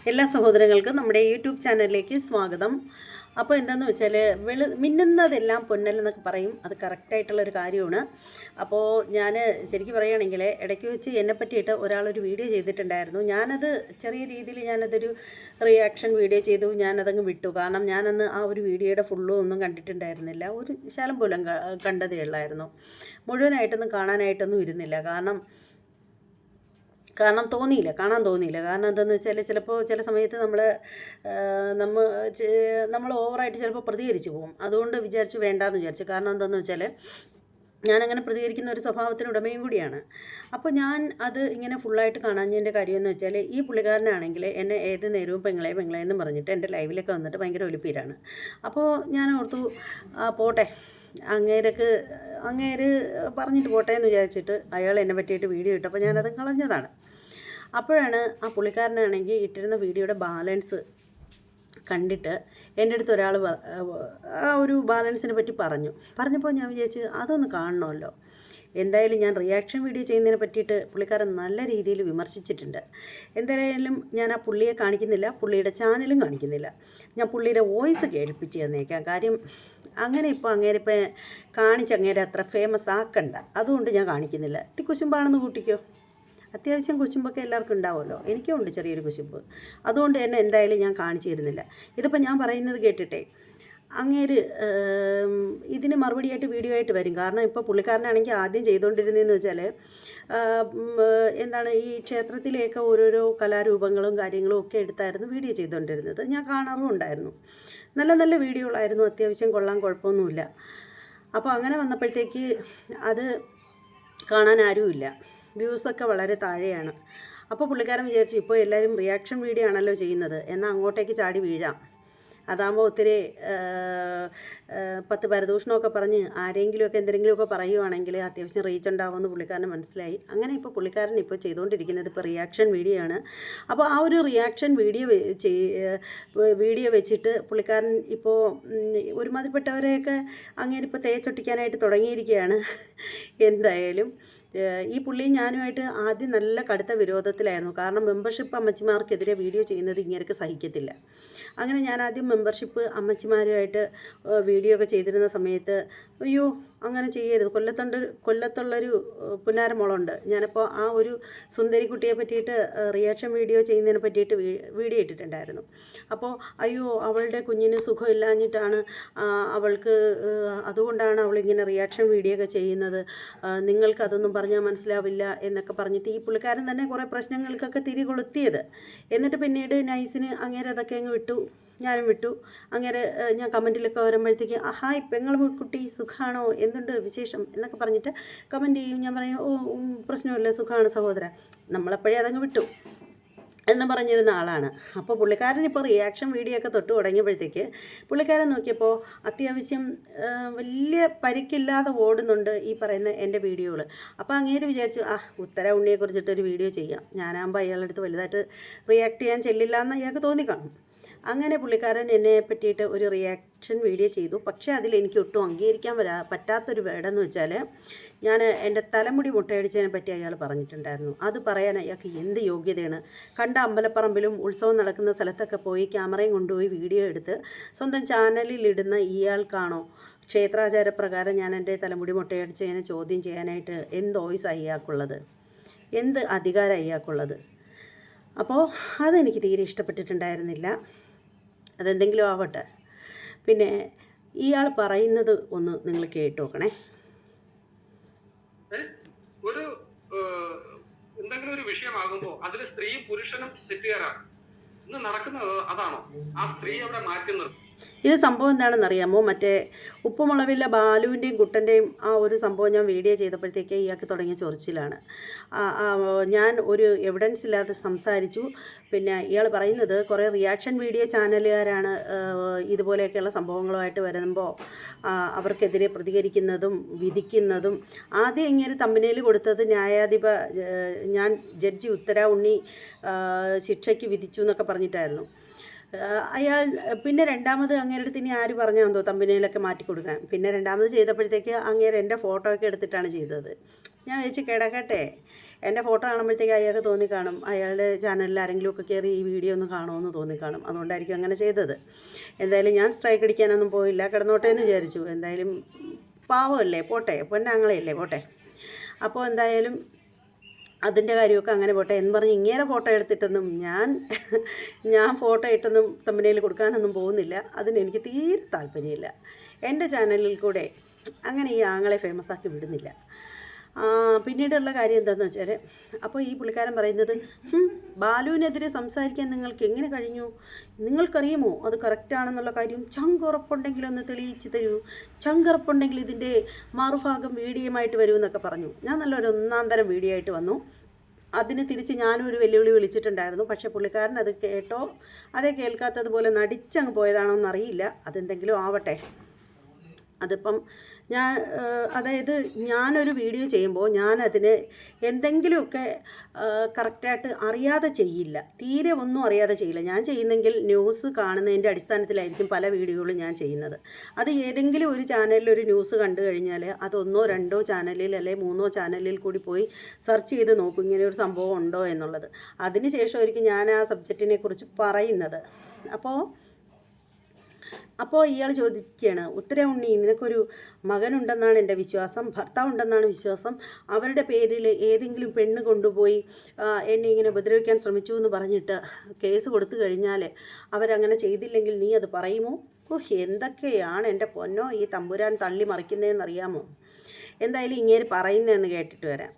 എല്ലാ സഹോദരങ്ങൾക്കും നമ്മുടെ യൂട്യൂബ് ചാനലിലേക്ക് സ്വാഗതം. അപ്പോൾ എന്താണെന്ന് വെച്ചാൽ മിന്നുന്നതെല്ലാം പൊന്നലെന്നൊക്കെ പറയും. അത് കറക്റ്റായിട്ടുള്ളൊരു കാര്യമാണ്. അപ്പോൾ ഞാൻ ശരിക്കും പറയുകയാണെങ്കിൽ ഇടയ്ക്ക് വെച്ച് എന്നെ പറ്റിയിട്ട് ഒരാളൊരു വീഡിയോ ചെയ്തിട്ടുണ്ടായിരുന്നു. ഞാനത് ചെറിയ രീതിയിൽ ഞാനതൊരു റിയാക്ഷൻ വീഡിയോ ചെയ്തു. ഞാനതങ്ങ് വിട്ടു. കാരണം ഞാനന്ന് ആ ഒരു വീഡിയോയുടെ ഫുള്ളും ഒന്നും കണ്ടിട്ടുണ്ടായിരുന്നില്ല. ഒരു ശകലം പോലും കണ്ടതേ ഉള്ളായിരുന്നു. മുഴുവനായിട്ടൊന്നും കാണാനായിട്ടൊന്നും ഇരുന്നില്ല. കാരണം കാണാൻ തോന്നിയില്ല. കാരണം എന്താണെന്ന് വെച്ചാൽ ചിലപ്പോൾ ചില സമയത്ത് നമ്മൾ ഓവറായിട്ട് ചിലപ്പോൾ പ്രതികരിച്ച് പോകും. അതുകൊണ്ട് വിചാരിച്ചു വേണ്ടാന്ന് വിചാരിച്ചു. കാരണം എന്താണെന്ന് വെച്ചാൽ ഞാനങ്ങനെ പ്രതികരിക്കുന്ന ഒരു സ്വഭാവത്തിന് ഉടമയും കൂടിയാണ്. അപ്പോൾ ഞാൻ അത് ഇങ്ങനെ ഫുള്ളായിട്ട് കാണാഞ്ഞതിൻ്റെ കാര്യമെന്ന് വെച്ചാൽ ഈ പുള്ളിക്കാരനാണെങ്കിൽ എന്നെ ഏത് നേരവും പെങ്ങളെ എന്ന് പറഞ്ഞിട്ട് എൻ്റെ ലൈവിലൊക്കെ വന്നിട്ട് ഭയങ്കര ഒലിപ്പീരാണ്. അപ്പോൾ ഞാൻ ഓർത്തു പോട്ടെ, അങ്ങേര് പറഞ്ഞിട്ട് പോട്ടെ എന്ന് വിചാരിച്ചിട്ട് അയാൾ എന്നെ പറ്റിയിട്ട് വീഡിയോ ഇട്ടപ്പോൾ ഞാനത് കളഞ്ഞതാണ്. അപ്പോഴാണ് ആ പുള്ളിക്കാരനാണെങ്കിൽ ഇട്ടിരുന്ന വീഡിയോയുടെ ബാലൻസ് കണ്ടിട്ട് എൻ്റെ അടുത്ത് ഒരാൾ ആ ഒരു ബാലൻസിനെ പറ്റി പറഞ്ഞപ്പോൾ ഞാൻ വിചാരിച്ചു അതൊന്ന് കാണണമല്ലോ. എന്തായാലും ഞാൻ റിയാക്ഷൻ വീഡിയോ ചെയ്യുന്നതിനെ പറ്റിയിട്ട് പുള്ളിക്കാരൻ നല്ല രീതിയിൽ വിമർശിച്ചിട്ടുണ്ട്. എന്തായാലും ഞാൻ ആ പുള്ളിയെ കാണിക്കുന്നില്ല, പുള്ളിയുടെ ചാനലും കാണിക്കുന്നില്ല. ഞാൻ പുള്ളിയുടെ വോയിസ് കേൾപ്പിച്ച് തന്നേക്കാം. കാര്യം അങ്ങനെ ഇപ്പോൾ അങ്ങേരിപ്പോൾ അങ്ങേരെ അത്ര ഫേമസ് ആക്കണ്ട, അതുകൊണ്ട് ഞാൻ കാണിക്കുന്നില്ല. കുശുമ്പാണെന്ന് കൂട്ടിക്കോ. അത്യാവശ്യം കുശുമ്പൊക്കെ എല്ലാവർക്കും ഉണ്ടാവുമല്ലോ. എനിക്കും ഉണ്ട് ചെറിയൊരു കുശുമ്പ്. അതുകൊണ്ട് തന്നെ എന്തായാലും ഞാൻ കാണിച്ചു തരുന്നില്ല. ഇതിപ്പോൾ ഞാൻ പറയുന്നത് കേട്ടിട്ടേ അങ്ങേര് ഇതിന് മറുപടിയായിട്ട് വീഡിയോ ആയിട്ട് വരും. കാരണം ഇപ്പോൾ പുള്ളിക്കാരനാണെങ്കിൽ ആദ്യം ചെയ്തുകൊണ്ടിരുന്നതെന്ന് വെച്ചാൽ എന്താണ് ഈ ക്ഷേത്രത്തിലേക്ക് ഓരോരോ കലാരൂപങ്ങളും കാര്യങ്ങളും ഒക്കെ എടുത്തായിരുന്നു വീഡിയോ ചെയ്തുകൊണ്ടിരുന്നത്. ഞാൻ കാണാറും ഉണ്ടായിരുന്നു. നല്ല നല്ല വീഡിയോകളായിരുന്നു, അത്യാവശ്യം കുഴപ്പമൊന്നുമില്ല. അപ്പോൾ അങ്ങനെ വന്നപ്പോഴത്തേക്ക് അത് കാണാൻ ആരുമില്ല, വ്യൂസൊക്കെ വളരെ താഴെയാണ്. അപ്പോൾ പുള്ളിക്കാരൻ വിചാരിച്ചു ഇപ്പോൾ എല്ലാവരും റിയാക്ഷൻ വീഡിയോ ആണല്ലോ ചെയ്യുന്നത്, എന്നാൽ അങ്ങോട്ടേക്ക് ചാടി വീഴാം. അതാകുമ്പോൾ ഒത്തിരി 10 പരദൂഷണമൊക്കെ പറഞ്ഞ് ആരെങ്കിലുമൊക്കെ എന്തെങ്കിലുമൊക്കെ പറയുവാണെങ്കിൽ അത്യാവശ്യം റീച്ച് ഉണ്ടാവുമെന്ന് പുള്ളിക്കാരന് മനസ്സിലായി. അങ്ങനെ ഇപ്പോൾ പുള്ളിക്കാരൻ ഇപ്പോൾ ചെയ്തുകൊണ്ടിരിക്കുന്നത് ഇപ്പോൾ റിയാക്ഷൻ വീഡിയോ ആണ്. അപ്പോൾ ആ ഒരു റിയാക്ഷൻ വീഡിയോ വെച്ചിട്ട് പുള്ളിക്കാരൻ ഇപ്പോൾ ഒരുമാതിരിപ്പെട്ടവരെയൊക്കെ അങ്ങേരിപ്പോൾ തേച്ചൊട്ടിക്കാനായിട്ട് തുടങ്ങിയിരിക്കുകയാണ്. എന്തായാലും ഈ പുള്ളിയും ഞാനുമായിട്ട് ആദ്യം നല്ല കടുത്ത വിരോധത്തിലായിരുന്നു. കാരണം മെമ്പർഷിപ്പ് അമ്മച്ചിമാർക്കെതിരെ വീഡിയോ ചെയ്യുന്നത് ഇങ്ങനെയൊക്കെ സഹിക്കത്തില്ല. അങ്ങനെ ഞാൻ ആദ്യം മെമ്പർഷിപ്പ് അമ്മച്ചിമാരുമായിട്ട് വീഡിയോ ഒക്കെ ചെയ്തിരുന്ന സമയത്ത് അയ്യോ അങ്ങനെ ചെയ്യരുത്, കൊല്ലത്തുള്ളൊരു പുന്നാരമോളുണ്ട്. ഞാനപ്പോൾ ആ ഒരു സുന്ദരി കുട്ടിയെ പറ്റിയിട്ട് റിയാക്ഷൻ വീഡിയോ ചെയ്യുന്നതിനെ പറ്റിയിട്ട് വീഡിയോ ഇട്ടിട്ടുണ്ടായിരുന്നു. അപ്പോൾ അയ്യോ അവളുടെ കുഞ്ഞിന് സുഖമില്ലാഞ്ഞിട്ടാണ് അവൾക്ക്, അതുകൊണ്ടാണ് അവളിങ്ങനെ റിയാക്ഷൻ വീഡിയോ ഒക്കെ ചെയ്യുന്നത്, നിങ്ങൾക്കതൊന്നും പറഞ്ഞാൽ മനസ്സിലാവില്ല എന്നൊക്കെ പറഞ്ഞിട്ട് ഈ പുള്ളിക്കാരൻ തന്നെ കുറേ പ്രശ്നങ്ങൾക്കൊക്കെ തിരികൊളുത്തിയത്. എന്നിട്ട് പിന്നീട് നൈസിന് അങ്ങേരെ അതൊക്കെ അങ്ങ് വിട്ടു, ഞാനും വിട്ടു. അങ്ങനെ ഞാൻ കമൻറ്റിലൊക്കെ വരുമ്പോഴത്തേക്ക് ഹായ് പെങ്ങളുകുട്ടി സുഖമാണോ, എന്തുണ്ട് വിശേഷം എന്നൊക്കെ പറഞ്ഞിട്ട് കമൻറ്റ് ചെയ്യും. ഞാൻ പറയും പ്രശ്നമില്ല, സുഖമാണ് സഹോദര, നമ്മളപ്പോഴേ അതങ്ങ് വിട്ടു എന്ന് പറഞ്ഞിരുന്ന ആളാണ്. അപ്പോൾ പുള്ളിക്കാരൻ ഇപ്പോൾ റിയാക്ഷൻ വീഡിയോ ഒക്കെ തൊട്ട് തുടങ്ങിയപ്പോഴത്തേക്ക് പുള്ളിക്കാരൻ നോക്കിയപ്പോൾ അത്യാവശ്യം വലിയ പരിക്കില്ലാതെ ഓടുന്നുണ്ട് ഈ പറയുന്ന എൻ്റെ വീഡിയോകൾ. അപ്പോൾ അങ്ങേര് വിചാരിച്ചു ഉത്തര ഉണ്ണിയെക്കുറിച്ചിട്ടൊരു വീഡിയോ ചെയ്യാം, ഞാനാകുമ്പോൾ അയാളുടെ അടുത്ത് വലുതായിട്ട് റിയാക്ട് ചെയ്യാൻ ചെല്ലില്ല എന്ന് അയാൾക്ക് തോന്നിക്കാണും. അങ്ങനെ പുള്ളിക്കാരൻ എന്നെ പറ്റിയിട്ട് ഒരു റിയാക്ഷൻ വീഡിയോ ചെയ്തു. പക്ഷേ അതിലെനിക്ക് ഒട്ടും അംഗീകരിക്കാൻ പറ്റാത്തൊരു വേടെന്ന് വെച്ചാൽ ഞാൻ എൻ്റെ തലമുടി മുട്ടയടിച്ചതിനെ പറ്റി അയാൾ പറഞ്ഞിട്ടുണ്ടായിരുന്നു. അത് പറയാൻ അയാൾക്ക് എന്ത് യോഗ്യതയാണ്? കണ്ട അമ്പലപ്പറമ്പിലും ഉത്സവം നടക്കുന്ന സ്ഥലത്തൊക്കെ പോയി ക്യാമറയും കൊണ്ടുപോയി വീഡിയോ എടുത്ത് സ്വന്തം ചാനലിലിടുന്ന ഇയാൾക്കാണോ ക്ഷേത്രാചാരപ്രകാരം ഞാൻ എൻ്റെ തലമുടി മുട്ടയടിച്ചതിനെ ചോദ്യം ചെയ്യാനായിട്ട് എന്ത് വോയിസ് അയാൾക്കുള്ളത്, എന്ത് അധികാരം അയാൾക്കുള്ളത്? അപ്പോൾ അതെനിക്ക് തീരെ ഇഷ്ടപ്പെട്ടിട്ടുണ്ടായിരുന്നില്ല. അതെന്തെങ്കിലും ആവട്ടെ. പിന്നെ ഇയാൾ പറയുന്നത് ഒന്ന് നിങ്ങൾ കേട്ടു നോക്കണേ. ഒരു എന്തെങ്കിലും ഒരു വിഷയമാകുമ്പോൾ അതിൽ സ്ത്രീയും പുരുഷനും തെറ്റുകാരാണ്. ഇന്ന് നടക്കുന്നത് അതാണോ? ആ സ്ത്രീ അവിടെ മാറ്റുന്നത്. ഇത് സംഭവം എന്താണെന്ന് അറിയാമോ? മറ്റേ ഉപ്പുമുളവില്ല ബാലുവിൻ്റെയും കുട്ടൻ്റെയും ആ ഒരു സംഭവം ഞാൻ വീഡിയോ ചെയ്തപ്പോഴത്തേക്ക് ഇയാൾക്ക് തുടങ്ങിയ ചൊറിച്ചിലാണ്. ഞാൻ ഒരു എവിഡൻസ് ഇല്ലാതെ സംസാരിച്ചു. പിന്നെ ഇയാൾ പറയുന്നത് കുറേ റിയാക്ഷൻ വീഡിയോ ചാനലുകാരാണ് ഇതുപോലെയൊക്കെയുള്ള സംഭവങ്ങളുമായിട്ട് വരുമ്പോൾ അവർക്കെതിരെ പ്രതികരിക്കുന്നതും വിധിക്കുന്നതും. ആദ്യം ഇങ്ങനെ തമ്പനയിൽ കൊടുത്തത് ഞാൻ ജഡ്ജി ഉത്തര ഉണ്ണി ശിക്ഷയ്ക്ക് വിധിച്ചു എന്നൊക്കെ പറഞ്ഞിട്ടായിരുന്നു. അയാൾ പിന്നെ രണ്ടാമത് അങ്ങേരടുത്ത് ഇനി ആര് പറഞ്ഞാന്തോ തമ്പനയിലൊക്കെ മാറ്റി കൊടുക്കാൻ. പിന്നെ രണ്ടാമത് ചെയ്തപ്പോഴത്തേക്ക് അങ്ങേര് എൻ്റെ ഫോട്ടോ ഒക്കെ എടുത്തിട്ടാണ് ചെയ്തത്. ഞാൻ വെച്ച് കിടക്കട്ടെ. എൻ്റെ ഫോട്ടോ കാണുമ്പോഴത്തേക്ക് അയാൾക്ക് തോന്നിക്കാണും അയാളുടെ ചാനലിൽ ആരെങ്കിലും ഒക്കെ കയറി ഈ വീഡിയോ ഒന്ന് കാണുമെന്ന് തോന്നിക്കാണും. അതുകൊണ്ടായിരിക്കും അങ്ങനെ ചെയ്തത്. എന്തായാലും ഞാൻ സ്ട്രൈക്ക് അടിക്കാനൊന്നും പോയില്ല, കിടന്നോട്ടെ എന്ന് വിചാരിച്ചു. എന്തായാലും പാവമല്ലേ, പോട്ടെ, പൊന്നാങ്ങളയല്ലേ, പോട്ടെ. അപ്പോൾ എന്തായാലും അതിൻ്റെ കാര്യമൊക്കെ അങ്ങനെ പോട്ടെ എന്ന് പറഞ്ഞ് ഇങ്ങനെ ഫോട്ടോ എടുത്തിട്ടൊന്നും ഞാൻ ഫോട്ടോ ഇട്ടൊന്നും തമ്പനയിൽ കൊടുക്കാനൊന്നും പോകുന്നില്ല. അതിന് എനിക്ക് തീരെ താല്പര്യമില്ല. എൻ്റെ ചാനലിൽ കൂടെ അങ്ങനെ ഈ ആങ്ങളെ ഫേമസ് ആക്കി വിടുന്നില്ല. പിന്നീടുള്ള കാര്യം എന്താണെന്ന് വെച്ചാൽ, അപ്പോൾ ഈ പുള്ളിക്കാരൻ പറയുന്നത്, ബാലുവിനെതിരെ സംസാരിക്കാൻ നിങ്ങൾക്ക് എങ്ങനെ കഴിഞ്ഞു? നിങ്ങൾക്കറിയുമോ അത് കറക്റ്റാണെന്നുള്ള കാര്യം? ചങ്കുറപ്പുണ്ടെങ്കിൽ ഒന്ന് തെളിയിച്ച് തരൂ, ചങ്കുറപ്പുണ്ടെങ്കിൽ ഇതിൻ്റെ മറുഭാഗം വീഡിയോയുമായിട്ട് വരുമെന്നൊക്കെ പറഞ്ഞു. ഞാൻ നല്ലൊരു ഒന്നാം തരം വീഡിയോ ആയിട്ട് വന്നു. അതിന് തിരിച്ച് ഞാനും ഒരു വെല്ലുവിളി വിളിച്ചിട്ടുണ്ടായിരുന്നു. പക്ഷേ പുള്ളിക്കാരൻ അത് കേട്ടോ അതേ കേൾക്കാത്തതുപോലെ നടിച്ചങ്ങ് പോയതാണോ എന്നറിയില്ല. അതെന്തെങ്കിലും ആവട്ടെ. അതിപ്പം അതായത് ഞാനൊരു വീഡിയോ ചെയ്യുമ്പോൾ ഞാനതിന് എന്തെങ്കിലുമൊക്കെ കറക്റ്റായിട്ട് അറിയാതെ ചെയ്യില്ല, തീരെ ഒന്നും അറിയാതെ ചെയ്യില്ല. ഞാൻ ചെയ്യുന്നെങ്കിൽ ന്യൂസ് കാണുന്നതിൻ്റെ അടിസ്ഥാനത്തിലായിരിക്കും പല വീഡിയോകളും ഞാൻ ചെയ്യുന്നത്. അത് ഏതെങ്കിലും ഒരു ചാനലിൽ ഒരു ന്യൂസ് കണ്ടു കഴിഞ്ഞാൽ അത് 1 2 ചാനലിൽ അല്ലെങ്കിൽ 3 ചാനലിൽ കൂടി പോയി സെർച്ച് ചെയ്ത് നോക്കും ഇങ്ങനെ ഒരു സംഭവം ഉണ്ടോ എന്നുള്ളത്. അതിന് ശേഷമായിരിക്കും ഞാൻ ആ സബ്ജക്റ്റിനെ കുറിച്ച് പറയുന്നത്. അപ്പോൾ ഇയാൾ ചോദിക്കുകയാണ്, ഉത്തരവുണ്ണി, നിനക്കൊരു മകനുണ്ടെന്നാണ് എൻ്റെ വിശ്വാസം, ഭർത്താവുണ്ടെന്നാണ് വിശ്വാസം. അവരുടെ പേരിൽ ഏതെങ്കിലും പെണ്ണ് കൊണ്ടുപോയി എന്നെ ഇങ്ങനെ ഉപദ്രവിക്കാൻ ശ്രമിച്ചു എന്ന് പറഞ്ഞിട്ട് കേസ് കൊടുത്തു കഴിഞ്ഞാൽ അവരങ്ങനെ ചെയ്തില്ലെങ്കിൽ നീ അത് പറയുമോ? എന്തൊക്കെയാണ് എൻ്റെ പൊന്നോ ഈ തമ്പുരാൻ തള്ളി മറിക്കുന്നതെന്നറിയാമോ? എന്തായാലും ഇങ്ങനെ പറയുന്നതെന്ന് കേട്ടിട്ട് വരാം.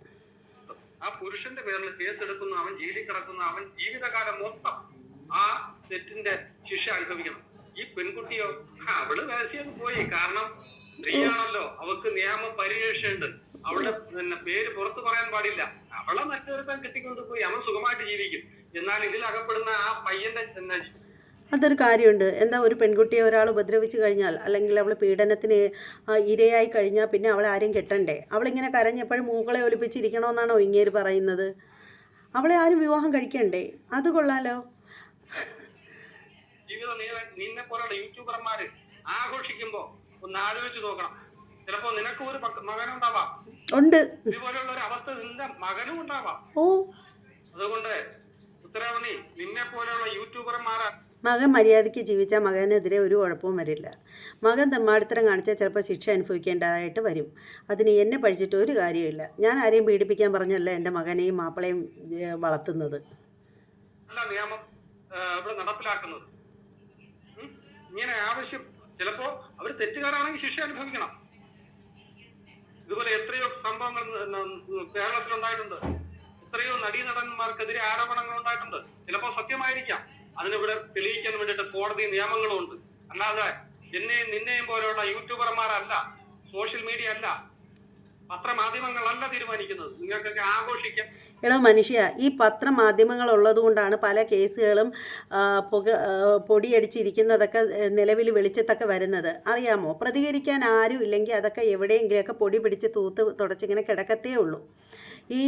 ആ പുരുഷന്റെ പേരിൽ കേസ് എടുക്കുന്നു, അവൻ ജയിലിൽ കിടക്കുന്നു, അവൻ ജീവിതകാലം മൊത്തം ആ തെറ്റിന്റെ ശിക്ഷ അനുഭവിക്കണം. ഈ പെൺകുട്ടിയോ, അവള് വേശിയൊക്കെ പോയി. കാരണം സ്ത്രീയാണല്ലോ, അവൾക്ക് നിയമ പരിരക്ഷയുണ്ട്. അവളുടെ പേര് പുറത്തു പറയാൻ പാടില്ല. അവളെ മറ്റൊരുത്തൻ കെട്ടിക്കൊണ്ടുപോയി, അവൻ സുഖമായിട്ട് ജീവിക്കും. എന്നാൽ ഇതിൽ അകപ്പെടുന്ന ആ പയ്യന്റെ അതൊരു കാര്യമുണ്ട്. എന്താ, ഒരു പെൺകുട്ടിയെ ഒരാൾ ഉപദ്രവിച്ച് കഴിഞ്ഞാൽ അല്ലെങ്കിൽ അവൾ പീഡനത്തിന് ഇരയായി കഴിഞ്ഞാൽ പിന്നെ അവളെ ആരും കെട്ടണ്ടേ? അവളിങ്ങനെ കരഞ്ഞപ്പോഴും മൂക്കളെ ഒലിപ്പിച്ചിരിക്കണമെന്നാണോ ഇങ്ങേര് പറയുന്നത്? അവളെ ആരും വിവാഹം കഴിക്കണ്ടേ? അത് കൊള്ളാലോ. ജീവിതം നിന്നെ പോലുള്ള യൂട്യൂബർമാര് ആഘോഷിക്കുമ്പോ ഒന്ന് ആലോചിച്ച് നോക്കണം. ചിലപ്പോ നിനക്ക് ഒരു മകനുണ്ടാവാം, ഉണ്ട്, ഇതുപോലുള്ള ഒരു അവസ്ഥ നിന്റെ മകനും ഉണ്ടാവാം. അതുകൊണ്ട് ഉത്തരവുണ്ണി, നിന്നെ പോലെയുള്ള യൂട്യൂബർമാരാ. മകൻ മര്യാദയ്ക്ക് ജീവിച്ചാൽ മകനെതിരെ ഒരു കുഴപ്പവും വരില്ല. മകൻ തെമ്മാടിത്തരം കാണിച്ചാൽ ചിലപ്പോൾ ശിക്ഷ അനുഭവിക്കേണ്ടതായിട്ട് വരും. അതിന് എന്നെ പഠിച്ചിട്ട് ഒരു കാര്യമില്ല. ഞാൻ ആരെയും പീഡിപ്പിക്കാൻ പറഞ്ഞല്ല എൻ്റെ മകനെയും മാപ്പിളയും വളർത്തുന്നത്. നിയമം ഇവിടെ നടപ്പിലാക്കുന്നത് ഇങ്ങനെ ആവശ്യം. ചിലപ്പോ അവർ തെറ്റുകാരാണെങ്കിൽ ശിക്ഷ അനുഭവിക്കണം. ഇതുപോലെ എത്രയോ സംഭവങ്ങൾ കേരളത്തിലുണ്ടായിട്ടുണ്ട്. എത്രയോ നടീനടന്മാർക്കെതിരെ ആരോപണങ്ങൾ ഉണ്ടായിട്ടുണ്ട്. ചിലപ്പോ സത്യമായിരിക്കാം. അതിനിവിടെ തെളിയിക്കാൻ വേണ്ടിയിട്ട് കോടതി നിയമങ്ങളും ഉണ്ട്. അല്ലാതെ എന്നെയും നിന്നെയും പോലെയുള്ള യൂട്യൂബർമാരല്ല, സോഷ്യൽ മീഡിയ അല്ല, പത്രമാധ്യമങ്ങളല്ല തീരുമാനിക്കുന്നത്. നിങ്ങൾക്കൊക്കെ ആഘോഷിക്കാം. എടോ മനുഷ്യ, ഈ പത്രമാധ്യമങ്ങൾ ഉള്ളതുകൊണ്ടാണ് പല കേസുകളും പൊടിയടിച്ചിരിക്കുന്നതൊക്കെ നിലവിൽ വെളിച്ചത്തൊക്കെ വരുന്നത്. അറിയാമോ? പ്രതികരിക്കാൻ ആരും ഇല്ലെങ്കിൽ അതൊക്കെ എവിടെയെങ്കിലുമൊക്കെ പൊടി പിടിച്ച് തൂത്ത് തുടച്ചിങ്ങനെ കിടക്കത്തേ ഉള്ളൂ. ഈ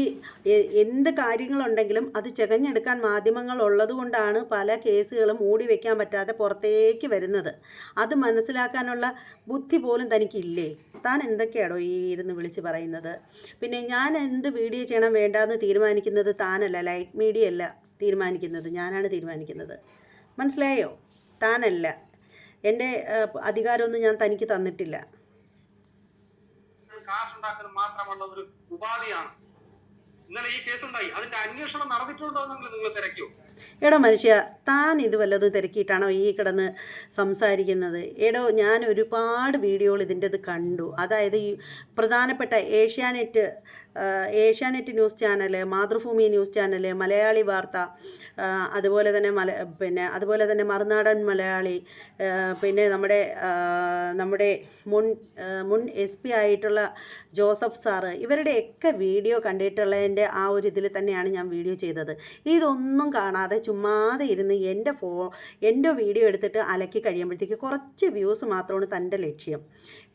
എന്ത് കാര്യങ്ങളുണ്ടെങ്കിലും അത് ചകഞ്ഞെടുക്കാൻ മാധ്യമങ്ങൾ ഉള്ളതുകൊണ്ടാണ് പല കേസുകളും മൂടി വയ്ക്കാൻ പറ്റാതെ പുറത്തേക്ക് വരുന്നത്. അത് മനസ്സിലാക്കാനുള്ള ബുദ്ധി പോലും തനിക്കില്ലേ? താൻ എന്തൊക്കെയാണോ ഈ ഇരുന്ന് വിളിച്ച് പറയുന്നത്? പിന്നെ ഞാൻ എന്ത് വീഡിയോ ചെയ്യണം വേണ്ടാന്ന് തീരുമാനിക്കുന്നത് താനല്ല, ലൈറ്റ് മീഡിയ അല്ല തീരുമാനിക്കുന്നത്, ഞാനാണ് തീരുമാനിക്കുന്നത്. മനസ്സിലായോ? താനല്ല. എൻ്റെ അധികാരമൊന്നും ഞാൻ തനിക്ക് തന്നിട്ടില്ല. കാശുണ്ടാക്കുന്നത് മാത്രമുള്ള ഒരു ഉപാധിയാണ്. ഇന്നലെ ഈ കേസുണ്ടായി, അതിന്റെ അന്വേഷണം നടന്നിട്ടുണ്ടോ എന്നെങ്കിലും നിങ്ങൾ തിരക്കിയോ? എടോ മനുഷ്യ, താൻ ഇത് വല്ലതും തിരക്കിയിട്ടാണോ ഈ കിടന്ന് സംസാരിക്കുന്നത്? എടോ, ഞാൻ ഒരുപാട് വീഡിയോകൾ ഇതിൻ്റെത് കണ്ടു. അതായത് ഈ പ്രധാനപ്പെട്ട Asianet news channel, Mathrubhumi news channel, Malayali വാർത്ത, അതുപോലെ തന്നെ മറുനാടൻ മലയാളി, പിന്നെ നമ്മുടെ മുൻ SP ആയിട്ടുള്ള ജോസഫ് സാറ്, ഇവരുടെയൊക്കെ വീഡിയോ കണ്ടിട്ടുള്ളതിൻ്റെ ആ ഒരു ഇതിൽ തന്നെയാണ് ഞാൻ വീഡിയോ ചെയ്തത്. ഇതൊന്നും കാണാതെ ചുമ്മാതെ ഇരുന്ന് എൻ്റെ വീഡിയോ എടുത്തിട്ട് അലക്കി കഴിയുമ്പോഴത്തേക്ക് കുറച്ച് വ്യൂസ് മാത്രമാണ് തൻ്റെ ലക്ഷ്യം.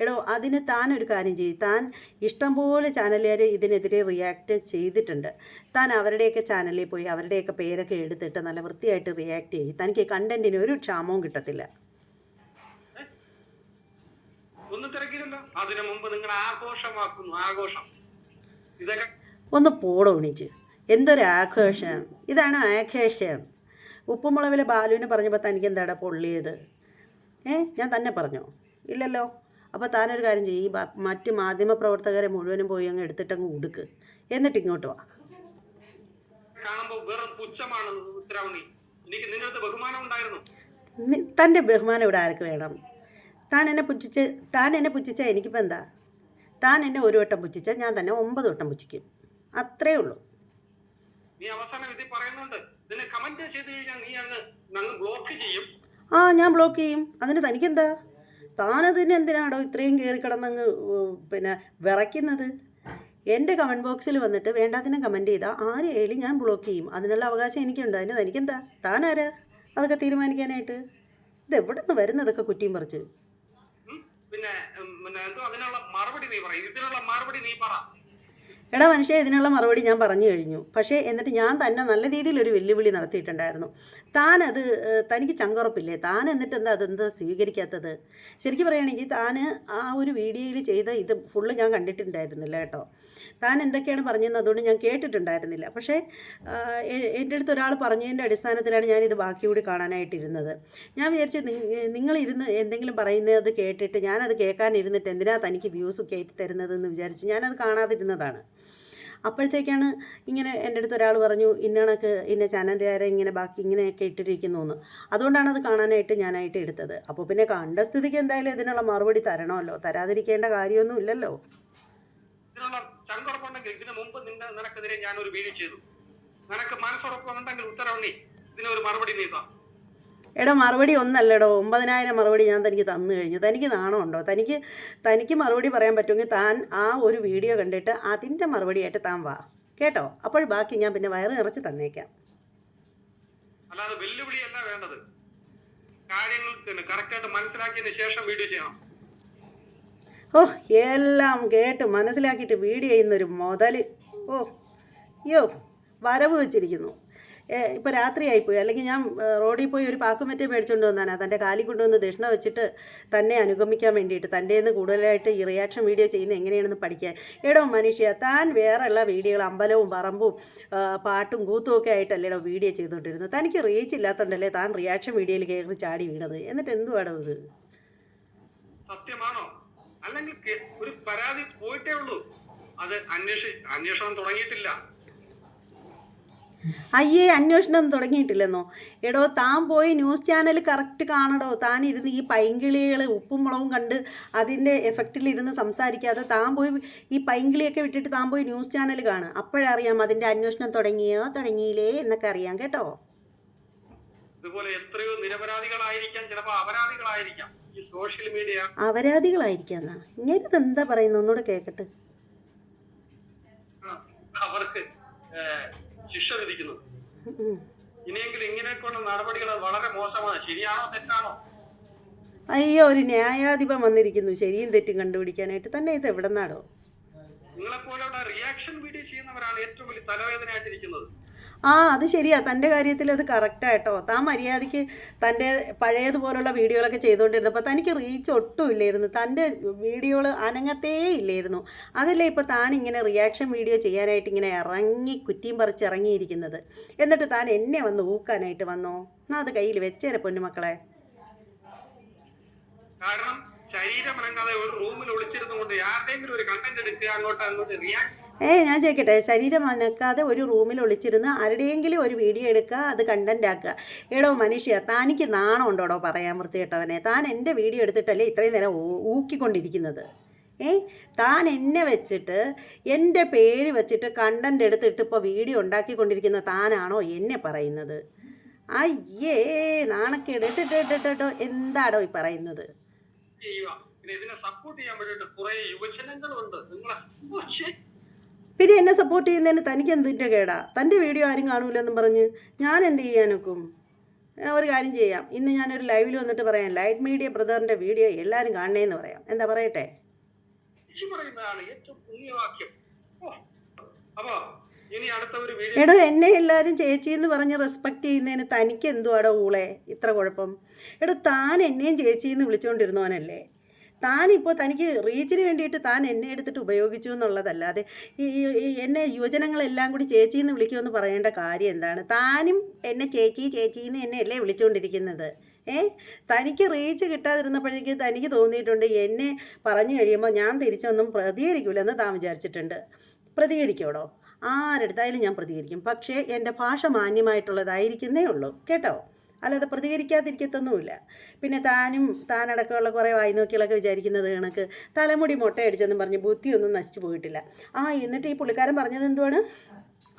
എടോ, അതിന് താൻ ഒരു കാര്യം ചെയ്യും. താൻ ഇഷ്ടംപോലെ ചാനലുകാർ ഇതിനെതിരെ റിയാക്ട് ചെയ്തിട്ടുണ്ട്. താൻ അവരുടെയൊക്കെ ചാനലിൽ പോയി അവരുടെയൊക്കെ പേരൊക്കെ എടുത്തിട്ട് നല്ല വൃത്തിയായിട്ട് റിയാക്ട് ചെയ്യും. തനിക്ക് കണ്ടന്റിന് ഒരു ക്ഷാമവും കിട്ടത്തില്ല. ഒന്നും തിരക്കില്ലല്ലോ. അതിനു മുമ്പ് നിങ്ങൾ ആഘോഷമാക്കുന്നു. ആഘോഷം ഇതൊക്കെ ഒന്ന് പോടോ എണീച്ച്. എന്തൊരു ആഘോഷം, ഇതാണ് ആഘോഷം. ഉപ്പുമുളവിലെ ബാലുവിനെ പറഞ്ഞപ്പോൾ തനിക്ക് എന്താടാ പൊള്ളിയത്? ഞാൻ തന്നെ പറഞ്ഞോ? ഇല്ലല്ലോ. അപ്പോൾ താനൊരു കാര്യം ചെയ്യും, ഈ മറ്റ് മാധ്യമപ്രവർത്തകരെ മുഴുവനും പോയി അങ്ങ് എടുത്തിട്ടങ്ങ് ഉടുക്ക്, എന്നിട്ട് ഇങ്ങോട്ട് വാ. കാണുമ്പോൾ വെറും പുച്ഛമാണ് ഉത്തരവാണി. എനിക്ക് നിങ്ങളുടെ ബഹുമാനം ഉണ്ടായിരുന്നു. തൻ്റെ ബഹുമാനം ഇവിടെ ആർക്ക് വേണം? താൻ എന്നെ പുച്ഛിച്ചാൽ എനിക്കിപ്പോൾ എന്താ? താൻ എന്നെ ഒരു വട്ടം പുച്ഛിച്ചാൽ ഞാൻ തന്നെ 9 വട്ടം പുച്ഛിക്കും, അത്രേ ഉള്ളൂ. നീ അവസാനം ഇത് പറയുന്നുണ്ട്, ഇതിനെ കമന്റ് ചെയ്ത് കഴിഞ്ഞാൽ നീ അങ്ങ് ബ്ലോക്ക് ചെയ്യും. ഞാൻ ബ്ലോക്ക് ചെയ്യും. അതിന് തനിക്കെന്താ? താനതിന് എന്തിനാണോ ഇത്രയും കയറി കിടന്നങ്ങ് പിന്നെ വിറയ്ക്കുന്നത്? എൻ്റെ കമൻറ്റ് ബോക്സിൽ വന്നിട്ട് വേണ്ടാതിനെ കമൻറ്റ് ചെയ്താൽ ആരെയായാലും ഞാൻ ബ്ലോക്ക് ചെയ്യും. അതിനുള്ള അവകാശം എനിക്കുണ്ട്. അതിന് തനിക്കെന്താ? താനാരാ അതൊക്കെ തീരുമാനിക്കാനായിട്ട്? ഇതെവിടെ നിന്ന് വരുന്നതൊക്കെ കുറ്റിയും പറിച്ച്? പിന്നെ അതിനുള്ള മറുപടി നീ പറ, ഇതിനുള്ള മറുപടി നീ പറ. എടാ മനുഷ്യ, ഇതിനുള്ള മറുപടി ഞാൻ പറഞ്ഞു കഴിഞ്ഞു. പക്ഷേ എന്നിട്ട് ഞാൻ തന്നെ നല്ല രീതിയിലൊരു വെല്ലുവിളി നടത്തിയിട്ടുണ്ടായിരുന്നു. തനിക്ക് ചങ്കുറപ്പില്ലേ? താൻ എന്നിട്ട് അതെന്താ സ്വീകരിക്കാത്തത്? ശരിക്കും പറയുകയാണെങ്കിൽ താൻ ആ ഒരു വീഡിയോയിൽ ചെയ്ത ഇത് ഫുള്ള് ഞാൻ കണ്ടിട്ടുണ്ടായിരുന്നില്ല കേട്ടോ. താൻ എന്തൊക്കെയാണ് പറഞ്ഞതെന്ന് അതുകൊണ്ട് ഞാൻ കേട്ടിട്ടുണ്ടായിരുന്നില്ല. പക്ഷേ എൻ്റെ അടുത്ത് ഒരാൾ പറഞ്ഞതിൻ്റെ അടിസ്ഥാനത്തിലാണ് ഞാനിത് ബാക്കി കൂടി കാണാനായിട്ടിരുന്നത്. ഞാൻ വിചാരിച്ച് നിങ്ങളിരുന്ന് എന്തെങ്കിലും പറയുന്നത് കേട്ടിട്ട് ഞാനത് കേൾക്കാനിരുന്നിട്ട് എന്തിനാ തനിക്ക് വ്യൂസ് കയറ്റി തരുന്നതെന്ന് വിചാരിച്ച് ഞാനത് കാണാതിരുന്നതാണ്. അപ്പോഴത്തേക്കാണ് ഇങ്ങനെ എൻ്റെ അടുത്ത് ഒരാൾ പറഞ്ഞു, ഇന്ന ചാനലുകാരെ ഇങ്ങനെ ബാക്കി ഇങ്ങനെയൊക്കെ ഇട്ടിരിക്കുന്നു എന്ന്. അതുകൊണ്ടാണ് അത് കാണാനായിട്ട് ഞാനായിട്ട് എടുത്തത്. അപ്പോൾ പിന്നെ കണ്ട സ്ഥിതിക്ക് എന്തായാലും ഇതിനുള്ള മറുപടി തരണമല്ലോ, തരാതിരിക്കേണ്ട കാര്യമൊന്നും ഇല്ലല്ലോ. ഇതിനുള്ള ചങ്കുറപ്പുണ്ടെങ്കിൽ ഇതിനു മുമ്പ് നിനക്കെതിരെ ഞാൻ ഒരു വീഡിയോ ചെയ്തു. നിനക്ക് മനസ്സുറപ്പുണ്ടെങ്കിൽ ഉത്തരവ് ഇതിനൊരു മറുപടി നീക്കാം. എടാ മറുപടി ഒന്നല്ലടോ, 9000 മറുപടി ഞാൻ തനിക്ക് തന്നു കഴിഞ്ഞു. തനിക്ക് നാണമുണ്ടോ? തനിക്ക് മറുപടി പറയാൻ പറ്റുമെങ്കിൽ താൻ ആ ഒരു വീഡിയോ കണ്ടിട്ട് അതിൻ്റെ മറുപടിയായിട്ട് താൻ വാ കേട്ടോ. അപ്പോൾ ബാക്കി ഞാൻ പിന്നെ വയറ് നിറച്ച് തന്നേക്കാം. അല്ലാതെ വെല്ലുവിളിയല്ല വേണ്ടത്. കാര്യങ്ങൾ കറക്റ്റായിട്ട് മനസ്സിലാക്കിയതിന് ശേഷം വീഡിയോ ചെയ്യണം. എല്ലാം കേട്ട് മനസ്സിലാക്കിയിട്ട് വീഡിയോ ചെയ്യുന്നൊരു മുതൽ. വരവ് വെച്ചിരിക്കുന്നു. ഇപ്പോൾ രാത്രിയായിപ്പോയി, അല്ലെങ്കിൽ ഞാൻ റോഡിൽ പോയി ഒരു പാക്കുമറ്റേ മേടിച്ചുകൊണ്ട് വന്നാണ് തൻ്റെ കാലിൽ കൊണ്ടുവന്ന് ദക്ഷിണ വെച്ചിട്ട് തന്നെ അനുഗമിക്കാൻ വേണ്ടിയിട്ട്. തൻ്റെ നിന്ന് കൂടുതലായിട്ട് ഈ റിയാക്ഷൻ വീഡിയോ ചെയ്യുന്നത് എങ്ങനെയാണെന്ന് പഠിക്കാൻ. എടോ മനുഷ്യ, താൻ വേറെയുള്ള വീഡിയോകൾ അമ്പലവും പറമ്പും പാട്ടും കൂത്തും ഒക്കെ ആയിട്ടല്ലേടോ വീഡിയോ ചെയ്തുകൊണ്ടിരുന്നത്. തനിക്ക് റീച്ച് ഇല്ലാത്തതുകൊണ്ടല്ലേ താൻ റിയാക്ഷൻ വീഡിയോയിൽ കയറി ചാടി വീണത്. എന്നിട്ട് എന്തുവാടോ ഇത്? സത്യമാണോ? അല്ലെങ്കിൽ ഒരു പരാതി പോയിട്ടേ ഉള്ളൂ, അത് അന്വേഷണം തുടങ്ങിയിട്ടില്ല. അയ്യേ, അന്വേഷണം തുടങ്ങിയിട്ടില്ലെന്നോ? എടോ താൻ പോയി ന്യൂസ് ചാനൽ കറക്റ്റ് കാണടോ. താൻ ഇരുന്ന് ഈ പൈങ്കിളികൾ ഉപ്പും മുളകും കണ്ട് അതിൻ്റെ എഫക്റ്റിലിരുന്ന് സംസാരിക്കാതെ താൻ പോയി ഈ പൈങ്കിളിയൊക്കെ വിട്ടിട്ട് താൻ പോയി ന്യൂസ് ചാനൽ കാണുക. അപ്പോഴറിയാം അതിൻ്റെ അന്വേഷണം തുടങ്ങിയില്ലേ എന്നൊക്കെ അറിയാം കേട്ടോ. ഇതുപോലെ എത്രയോ നിരപരാധികളായിരിക്കാം, ചിലപ്പോൾ അപരാധികളായിരിക്കാം ഈ സോഷ്യൽ മീഡിയ. അപരാധികളായിരിക്കാന്നാ? ഇങ്ങനെ എന്താ പറയുന്നത്? ഒന്നുകൂടെ കേൾക്കട്ടെ. അവർക്ക് ശിക്ഷ വിധിക്കുന്നു. ഇനിയെങ്കിലും ഇങ്ങനെയൊക്കെയുള്ള നടപടികൾ വളരെ മോശമാണ്. ശരിയാണോ തെറ്റാണോ? അയ്യോ, ഒരു ന്യായാധിപൻ വന്നിരിക്കുന്നു ശരിയും തെറ്റും കണ്ടുപിടിക്കാനായിട്ട്. തന്നെ ഇത് എവിടെ നിന്നാടോ? നിങ്ങളെപ്പോലുള്ള റിയാക്ഷൻ വീഡിയോ ചെയ്യുന്നവരാണ് ഏറ്റവും വലിയ തലവേദനയായിട്ടിരിക്കുന്നത്. അത് ശരിയാ. തൻ്റെ കാര്യത്തിൽ അത് കറക്റ്റായിട്ടോ. താൻ മര്യാദയ്ക്ക് തൻ്റെ പഴയതുപോലുള്ള വീഡിയോകളൊക്കെ ചെയ്തുകൊണ്ടിരുന്നപ്പോൾ തനിക്ക് റീച്ച് ഒട്ടും ഇല്ലായിരുന്നു. തൻ്റെ വീഡിയോകൾ അനങ്ങത്തേ ഇല്ലായിരുന്നു. അതല്ലേ ഇപ്പോൾ താൻ ഇങ്ങനെ റിയാക്ഷൻ വീഡിയോ ചെയ്യാനായിട്ട് ഇങ്ങനെ കുറ്റിയും പറിച്ച് ഇറങ്ങിയിരിക്കുന്നത്. എന്നിട്ട് താൻ എന്നെ വന്ന് ഊക്കാനായിട്ട് വന്നോ? എന്നാൽ അത് കയ്യിൽ വെച്ചേരെ പൊന്നുമക്കളെ. കാരണം ശരീരം അനങ്ങാതെ ഒരു റൂമിൽ ഒളിച്ചിരുന്നുകൊണ്ട് ആരുടെയെങ്കിലും ഒരു കണ്ടന്റ് എടുക്കുക, അങ്ങോട്ട് റിയാക്ട്. ഞാൻ ചോദിക്കട്ടെ, ശരീരം അനക്കാതെ ഒരു റൂമിൽ ഒളിച്ചിരുന്ന് ആരുടെയെങ്കിലും ഒരു വീഡിയോ എടുക്കുക, അത് കണ്ടന്റ് ആക്കുക. എടോ മനുഷ്യ, താനിക്ക് നാണം ഉണ്ടോടോ പറയാൻ വൃത്തികെട്ടവനെ? താൻ എൻ്റെ വീഡിയോ എടുത്തിട്ടല്ലേ ഇത്രയും നേരം ഊക്കിക്കൊണ്ടിരിക്കുന്നത്? താൻ എന്നെ വെച്ചിട്ട് എൻ്റെ പേര് വെച്ചിട്ട് കണ്ടന്റ് എടുത്തിട്ട് ഇപ്പോൾ വീഡിയോ ഉണ്ടാക്കിക്കൊണ്ടിരിക്കുന്ന താനാണോ എന്നെ പറയുന്നത്? അയ്യേ, നാണക്കേട്. ഇട്ടിട്ടോ എന്താടോ ഈ പറയുന്നത്? ഇതിനെ സപ്പോർട്ട് ചെയ്യാൻ വേണ്ടിയിട്ട് കുറേ യുവജനങ്ങളുണ്ട്. പിന്നെ എന്നെ സപ്പോർട്ട് ചെയ്യുന്നതിന് തനിക്ക് എന്തിൻ്റെ കേടാ? തൻ്റെ വീഡിയോ ആരും കാണൂലെന്നും പറഞ്ഞ് ഞാൻ എന്ത് ചെയ്യാനൊക്കും? ഒരു കാര്യം ചെയ്യാം, ഇന്ന് ഞാനൊരു ലൈവിൽ വന്നിട്ട് പറയാം, ലൈറ്റ് മീഡിയ ബ്രദറിൻ്റെ വീഡിയോ എല്ലാവരും കാണണേന്ന് പറയാം. എന്താ പറയട്ടെ? എടോ, എന്നെ എല്ലാവരും ചേച്ചി എന്ന് പറഞ്ഞ് റെസ്പെക്ട് ചെയ്യുന്നതിന് തനിക്ക് എന്തുവാടോ ഊളെ ഇത്ര കുഴപ്പം? എടോ, താൻ എന്നെയും ചേച്ചി എന്ന് വിളിച്ചുകൊണ്ടിരുന്നവനല്ലേ? താനിപ്പോൾ തനിക്ക് റീച്ചിന് വേണ്ടിയിട്ട് താൻ എന്നെ എടുത്തിട്ട് ഉപയോഗിച്ചു എന്നുള്ളതല്ലാതെ എന്നെ യുവജനങ്ങളെല്ലാം കൂടി ചേച്ചിന്ന് വിളിക്കുമെന്ന് പറയേണ്ട കാര്യം എന്താണ്? താനും എന്നെ ചേച്ചിന്ന് എന്നെ അല്ലേ വിളിച്ചുകൊണ്ടിരിക്കുന്നത്? തനിക്ക് റീച്ച് കിട്ടാതിരുന്നപ്പോഴേക്ക് തനിക്ക് തോന്നിയിട്ടുണ്ട് എന്നെ പറഞ്ഞു കഴിയുമ്പോൾ ഞാൻ തിരിച്ചൊന്നും പ്രതികരിക്കില്ലെന്ന് താൻ വിചാരിച്ചിട്ടുണ്ട്. പ്രതികരിക്കോടോ? ആരെടുത്തായാലും ഞാൻ പ്രതികരിക്കും. പക്ഷേ എൻ്റെ ഭാഷ മാന്യമായിട്ടുള്ളതായിരിക്കുന്നേ ഉള്ളൂ കേട്ടോ, അല്ലാതെ പ്രതികരിക്കാതിരിക്കത്തൊന്നുമില്ല. പിന്നെ താനടക്കമുള്ള കുറേ വായ്നോക്കികളൊക്കെ വിചാരിക്കുന്നത് കണക്ക് തലമുടി മുട്ടയടിച്ചെന്നും പറഞ്ഞ് ബുദ്ധിയൊന്നും നശിച്ചു പോയിട്ടില്ല. എന്നിട്ട് ഈ പുള്ളിക്കാരൻ പറഞ്ഞത് എന്തുവാണ്?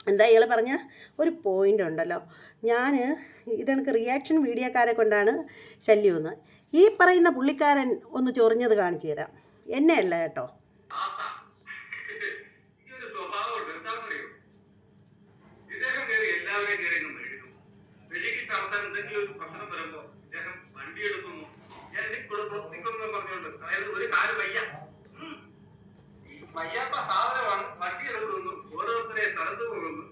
എന്താ ഇയാൾ പറഞ്ഞ ഒരു പോയിൻ്റ് ഉണ്ടല്ലോ, ഞാൻ ഇതെനിക്ക് റിയാക്ഷൻ വീഡിയോക്കാരെ കൊണ്ടാണ് ശല്യമെന്ന്. ഈ പറയുന്ന പുള്ളിക്കാരൻ ഒന്ന് ചൊറിഞ്ഞത് കാണിച്ചു തരാം, എന്നെ അല്ല കേട്ടോ. എന്തെങ്കിലും ഒരു പ്രശ്നം വരുമ്പോ അദ്ദേഹം വണ്ടി എടുക്കുന്നു, ഞാൻ എനിക്ക് പ്രവർത്തിക്കുന്നു പറഞ്ഞുകൊണ്ട്, അതായത് ഒരു കാര്യം വയ്യാത്ത സാധനമാണ്, വണ്ടി എടുക്കുന്നു, ഓരോരുത്തരെ സ്ഥലത്ത് പോകുന്നു,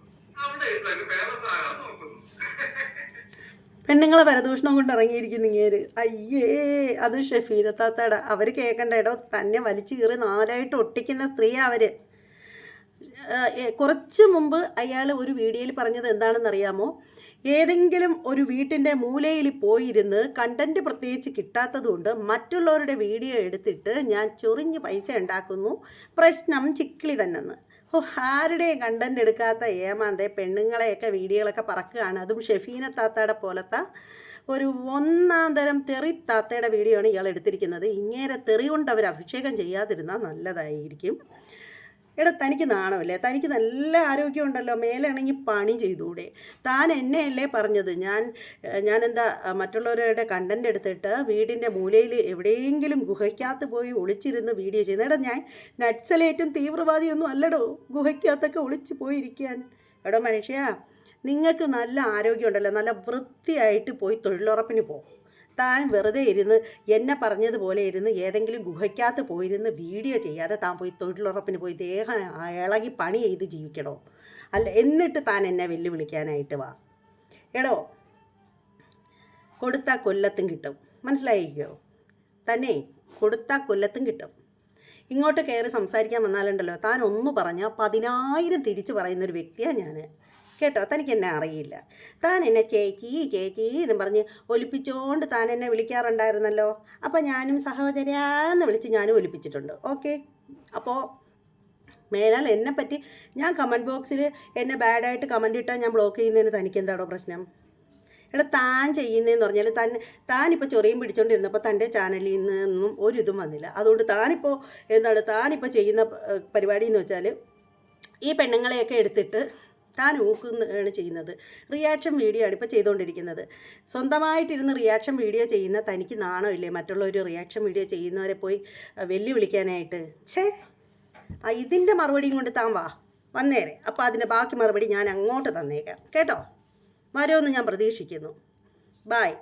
അവിടെ ഫേമസ് ആകാൻ നോക്കുന്നു. പെണ്ണുങ്ങളെ പരദൂഷണം കൊണ്ട് ഇറങ്ങിയിരിക്കുന്നു ഇങ്ങേര്. അയ്യേ, അത് ഷെഫീനത്താത്തയുടെ. അവർ കേൾക്കണ്ടേടോ, തന്നെ വലിച്ചു കീറി നാലായിട്ട് ഒട്ടിക്കുന്ന സ്ത്രീയാ അവർ. കുറച്ച് മുമ്പ് അയാൾ ഒരു വീഡിയോയിൽ പറഞ്ഞത് എന്താണെന്നറിയാമോ? ഏതെങ്കിലും ഒരു വീട്ടിൻ്റെ മൂലയിൽ പോയിരുന്ന് കണ്ടൻറ്റ് പ്രത്യേകിച്ച് കിട്ടാത്തതുകൊണ്ട് മറ്റുള്ളവരുടെ വീഡിയോ എടുത്തിട്ട് ഞാൻ ചൊറിഞ്ഞ് പൈസ ഉണ്ടാക്കുന്നു, പ്രശ്നം ചിക്കിളി തന്നെന്ന്. ആരുടെയും കണ്ടൻറ്റ് എടുക്കാത്ത ഏമാന്തേ പെണ്ണുങ്ങളെയൊക്കെ വീഡിയോകളൊക്കെ പറക്കുകയാണ്. അതും ഷെഫീനത്താത്തയുടെ പോലത്തെ ഒരു ഒന്നാം തരം തെറി താത്തയുടെ വീഡിയോ ആണ് ഇയാൾ എടുത്തിരിക്കുന്നത്. ഇങ്ങേരെ തെറി കൊണ്ട് അവർ അഭിഷേകം ചെയ്യാതിരുന്നാൽ നല്ലതായിരിക്കും. എടാ, തനിക്ക് നാണമില്ലേ? തനിക്ക് നല്ല ആരോഗ്യമുണ്ടല്ലോ, മേലാണെങ്കിൽ പണി ചെയ്തുകൂടെ? താൻ എന്നെയല്ലേ പറഞ്ഞത് ഞാനെന്താ മറ്റുള്ളവരുടെ കണ്ടൻറ്റ് എടുത്തിട്ട് വീടിൻ്റെ മൂലയിൽ എവിടെയെങ്കിലും ഗുഹയ്ക്കകത്ത് പോയി ഒളിച്ചിരുന്ന് വീഡിയോ ചെയ്യുന്നത്? എടാ, ഞാൻ നക്സലേറ്റും തീവ്രവാദിയൊന്നും അല്ലടോ ഗുഹയ്ക്കകത്തൊക്കെ ഒളിച്ച് പോയിരിക്കാൻ. എടോ മനുഷ്യ, നിങ്ങൾക്ക് നല്ല ആരോഗ്യമുണ്ടല്ലോ, നല്ല വൃത്തിയായിട്ട് പോയി തൊഴിലുറപ്പിന് പോകും. താൻ വെറുതെ ഇരുന്ന് എന്നെ പറഞ്ഞതുപോലെ ഇരുന്ന് ഏതെങ്കിലും ഗുഹയ്ക്കകത്ത് പോയിരുന്ന് വീഡിയോ ചെയ്യാതെ താൻ പോയി തൊഴിലുറപ്പിന് പോയി ദേഹം ഇളകി പണി ചെയ്ത് ജീവിക്കണോ? അല്ല, എന്നിട്ട് താൻ എന്നെ വെല്ലുവിളിക്കാനായിട്ട് വാ. എടോ, കൊടുത്താൽ കൊല്ലത്തും കിട്ടും, മനസ്സിലായിക്കോ? തന്നെ കൊടുത്താൽ കൊല്ലത്തും കിട്ടും. ഇങ്ങോട്ട് കയറി സംസാരിക്കാൻ വന്നാലുണ്ടല്ലോ, താൻ ഒന്ന് പറഞ്ഞാൽ 10,000 തിരിച്ച് പറയുന്നൊരു വ്യക്തിയാണ് ഞാൻ കേട്ടോ. തനിക്ക് എന്നെ അറിയില്ല. താൻ എന്നെ ചേച്ചി എന്നും പറഞ്ഞ് ഒലിപ്പിച്ചുകൊണ്ട് താൻ എന്നെ വിളിക്കാറുണ്ടായിരുന്നല്ലോ. അപ്പോൾ ഞാനും സഹോദരാന്ന് വിളിച്ച് ഞാനും ഒലിപ്പിച്ചിട്ടുണ്ട്. ഓക്കെ, അപ്പോൾ മേലാൽ എന്നെപ്പറ്റി ഞാൻ കമൻറ്റ് ബോക്സിൽ എന്നെ ബാഡായിട്ട് കമൻറ്റ് ഇട്ടാൽ ഞാൻ ബ്ലോക്ക് ചെയ്യുന്നതിന് തനിക്ക് എന്താണോ പ്രശ്നം? എടാ, താൻ ചെയ്യുന്നതെന്ന് പറഞ്ഞാൽ താനിപ്പോൾ ചൊറിയും പിടിച്ചുകൊണ്ടിരുന്നപ്പോൾ തൻ്റെ ചാനലിൽ നിന്നും ഒരിതും വന്നില്ല. അതുകൊണ്ട് താനിപ്പോൾ ചെയ്യുന്ന പരിപാടി എന്ന് വെച്ചാൽ ഈ പെണ്ണുങ്ങളെയൊക്കെ എടുത്തിട്ട് താൻ ഊക്കുകയാണ് ചെയ്യുന്നത്. റിയാക്ഷൻ വീഡിയോ ആണ് ഇപ്പോൾ ചെയ്തുകൊണ്ടിരിക്കുന്നത്. സ്വന്തമായിട്ടിരുന്ന് റിയാക്ഷൻ വീഡിയോ ചെയ്യുന്ന തനിക്ക് നാണമില്ലേ മറ്റുള്ളൊരു റിയാക്ഷൻ വീഡിയോ ചെയ്യുന്നവരെ പോയി വെല്ലുവിളിക്കാനായിട്ട്? ഇതിൻ്റെ മറുപടിയും കൊണ്ട് താൻ വന്നേരെ. അപ്പോൾ അതിൻ്റെ ബാക്കി മറുപടി ഞാൻ അങ്ങോട്ട് തന്നേക്കാം കേട്ടോ. വരുമെന്ന് ഞാൻ പ്രതീക്ഷിക്കുന്നു. ബായ്.